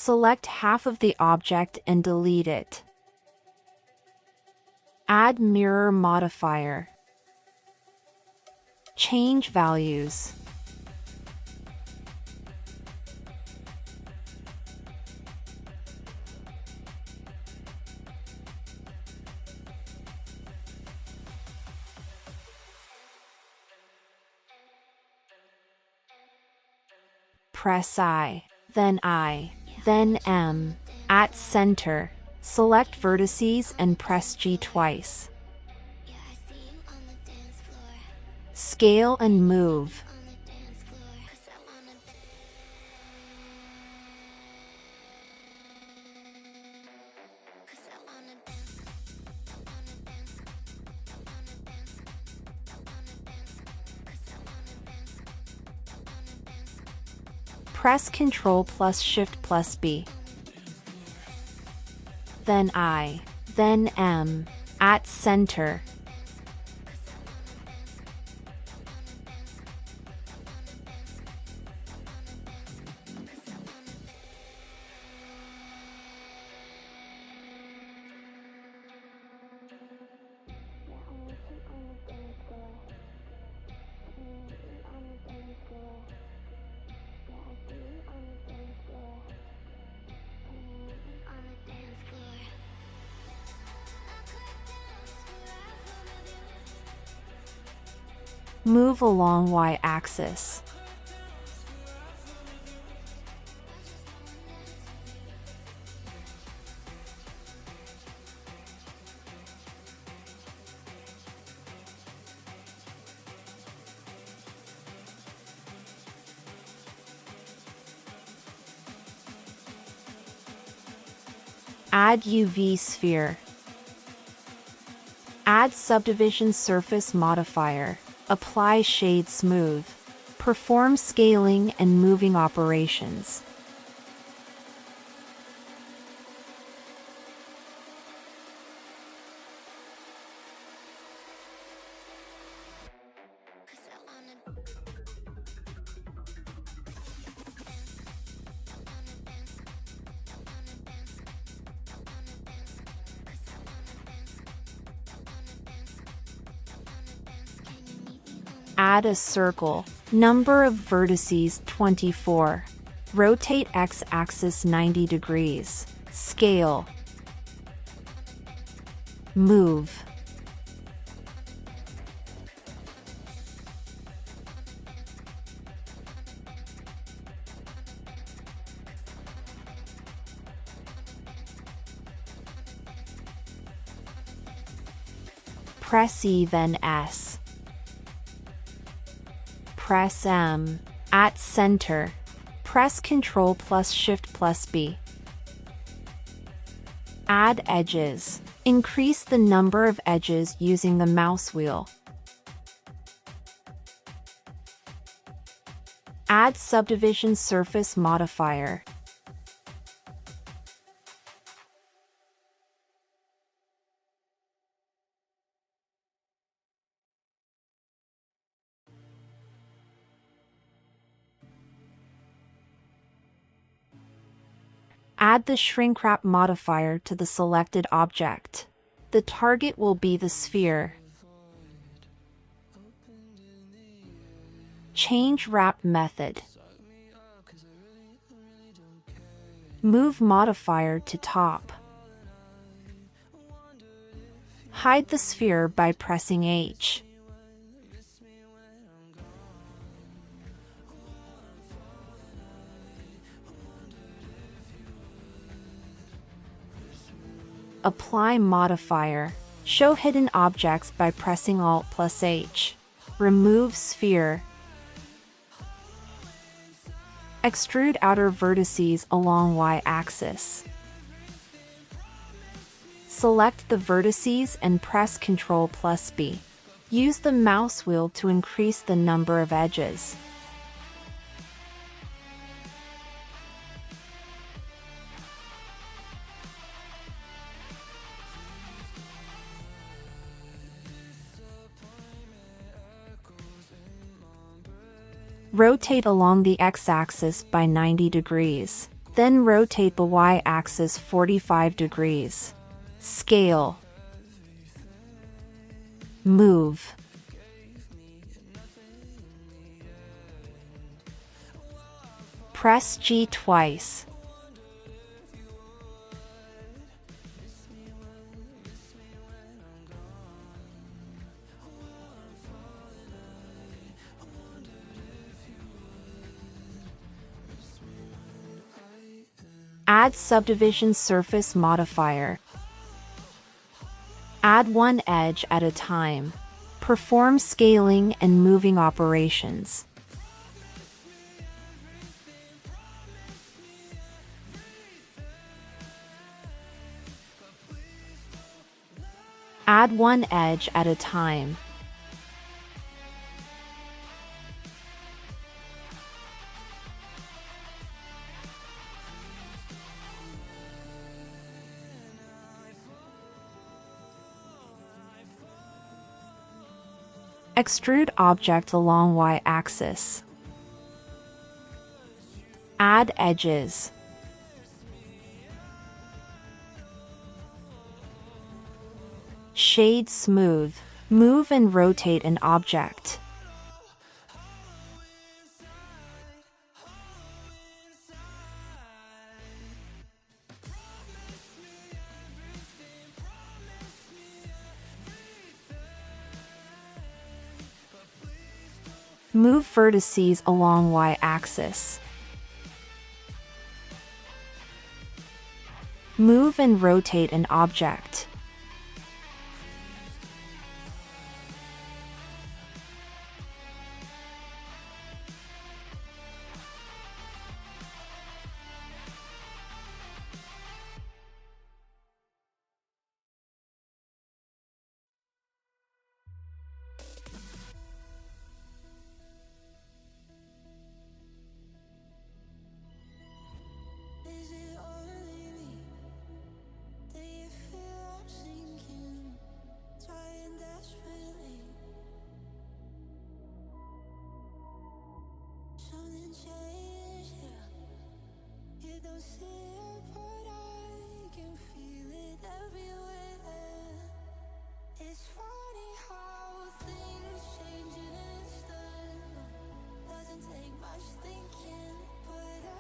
Select half of the object and delete it. Add mirror modifier. Change values. Press I, then M. At center, select vertices and press G twice. Scale and move. Press Ctrl plus Shift plus B. Then I, then M. At center. Move along Y-axis. Add UV sphere. Add subdivision surface modifier. Apply shade smooth. Perform scaling and moving operations. Add a circle. Number of vertices 24. Rotate X-axis 90 degrees. Scale. Move. Press E then S. Press M. At center. Press Ctrl plus Shift plus B. Add edges. Increase the number of edges using the mouse wheel. Add subdivision surface modifier. Add the shrink wrap modifier to the selected object. The target will be the sphere. Change wrap method. Move modifier to top. Hide the sphere by pressing H. Apply modifier. Show hidden objects by pressing Alt plus H. Remove sphere. Extrude outer vertices along Y-axis. Select the vertices and press Ctrl plus B. Use the mouse wheel to increase the number of edges. Rotate along the X-axis by 90 degrees. Then rotate the y-axis 45 degrees. Scale. Move. Press G twice. Add subdivision surface modifier. Add one edge at a time. Perform scaling and moving operations. Add one edge at a time. Extrude object along y-axis. Add edges. Shade smooth. Move and rotate an object. Move vertices along y-axis. Move and rotate an object.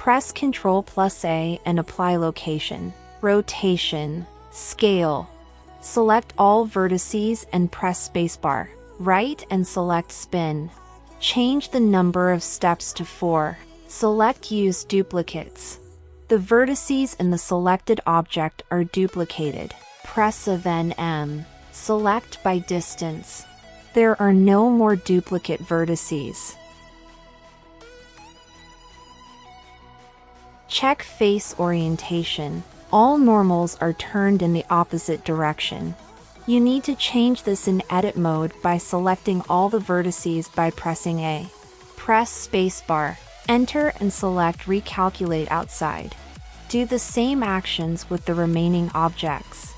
Press Ctrl+A and apply location, rotation, scale. Select all vertices and press spacebar. Right and select spin. Change the number of steps to 4. Select Use duplicates. The vertices in the selected object are duplicated. Press Evn M. Select by distance. There are no more duplicate vertices. Check face orientation. All normals are turned in the opposite direction. You need to change this in edit mode by selecting all the vertices by pressing A. Press spacebar. Enter and select Recalculate outside. Do the same actions with the remaining objects.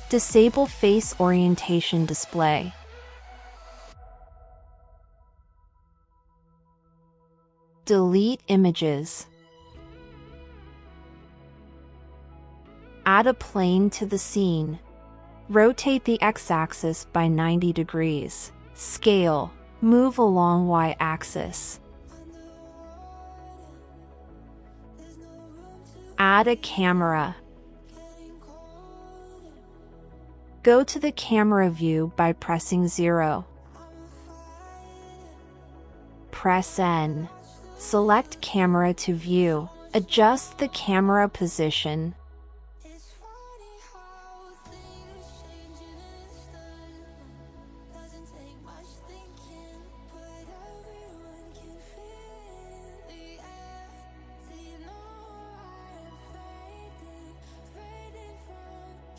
Disable face orientation display. Delete images. Add a plane to the scene. Rotate the x-axis by 90 degrees. Scale. Move along y-axis. Add a camera. Go to the camera view by pressing 0. Press N. Select camera to view. Adjust the camera position.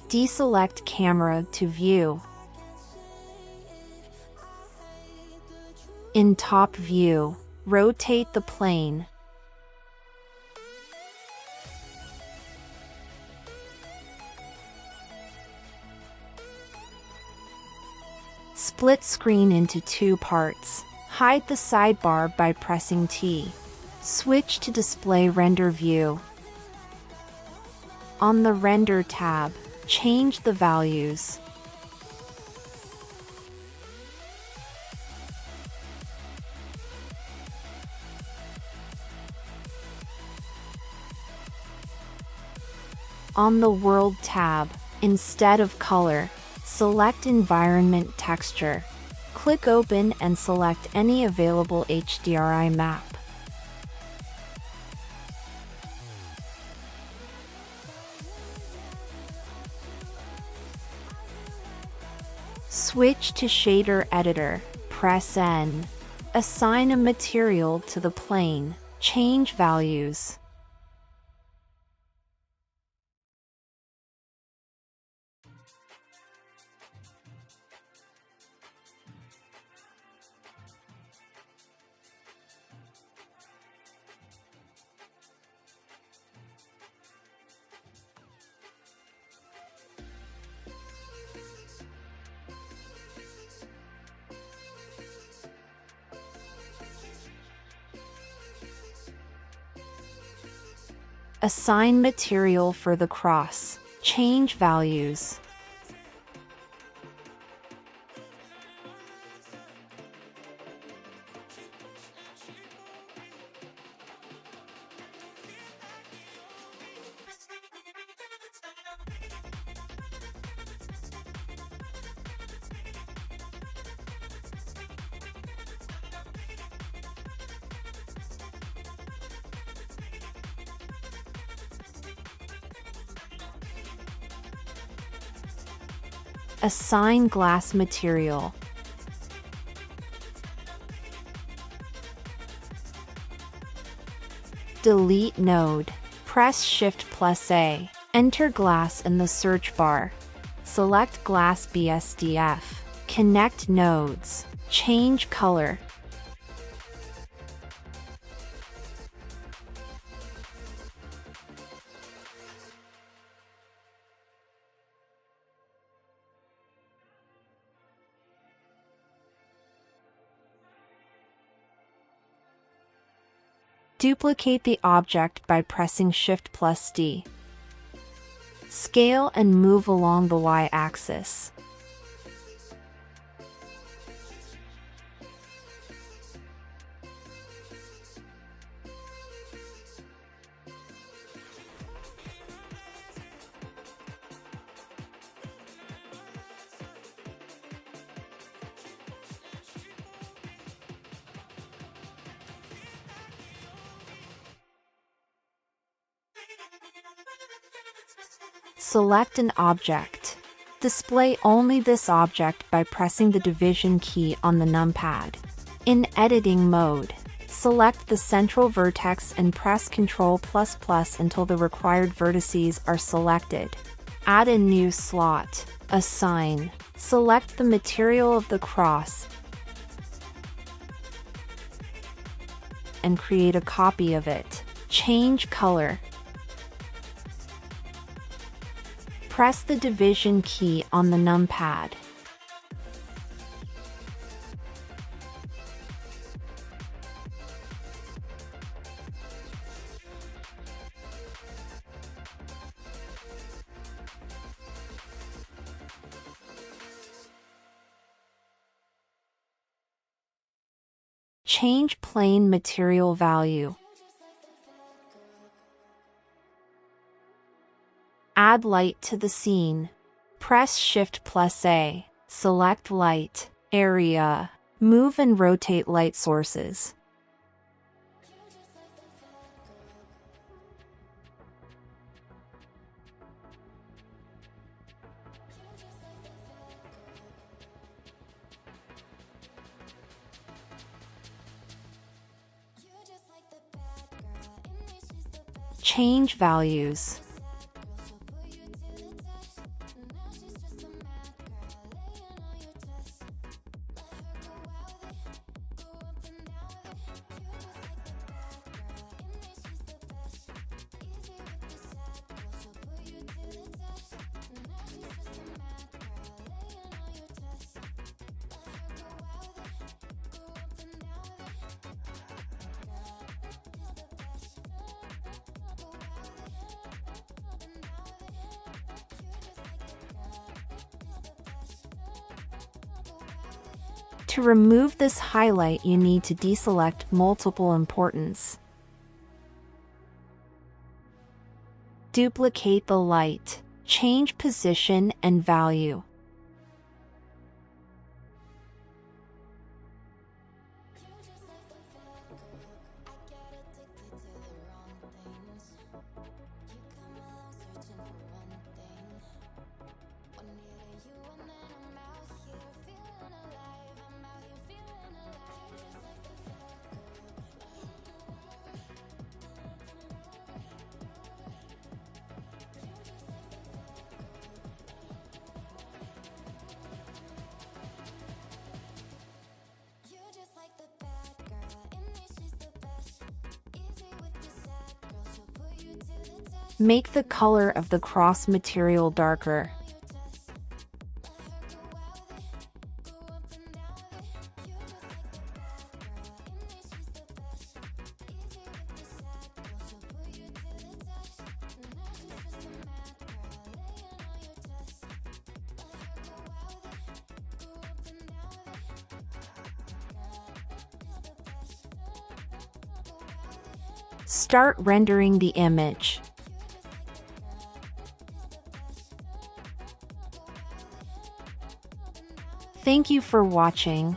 Deselect camera to view. In top view, rotate the plane. Split screen into two parts. Hide the sidebar by pressing T. Switch to display render view. On the Render tab, change the values. On the World tab, instead of color, select Environment Texture. Click Open and select any available HDRI map. Switch to Shader Editor, press N. Assign a material to the plane, change values. Assign material for the cross, change values. Assign glass material. Delete node. Press Shift+A. Enter glass in the search bar. Select Glass BSDF. Connect nodes. Change color. Duplicate the object by pressing Shift+D. Scale and move along the Y-axis. Select an object. Display only this object by pressing the division key on the numpad. In editing mode, select the central vertex and press Ctrl++ until the required vertices are selected. Add a new slot. Assign. Select the material of the cross and create a copy of it. Change color. Press the division key on the numpad. Change plane material value. Add light to the scene. Press Shift+A. Select light, area. Move and rotate light sources. Change values. To remove this highlight, you need to deselect multiple importance. Duplicate the light. Change position and value. Make the color of the cross material darker. Start rendering the image. Thank you for watching.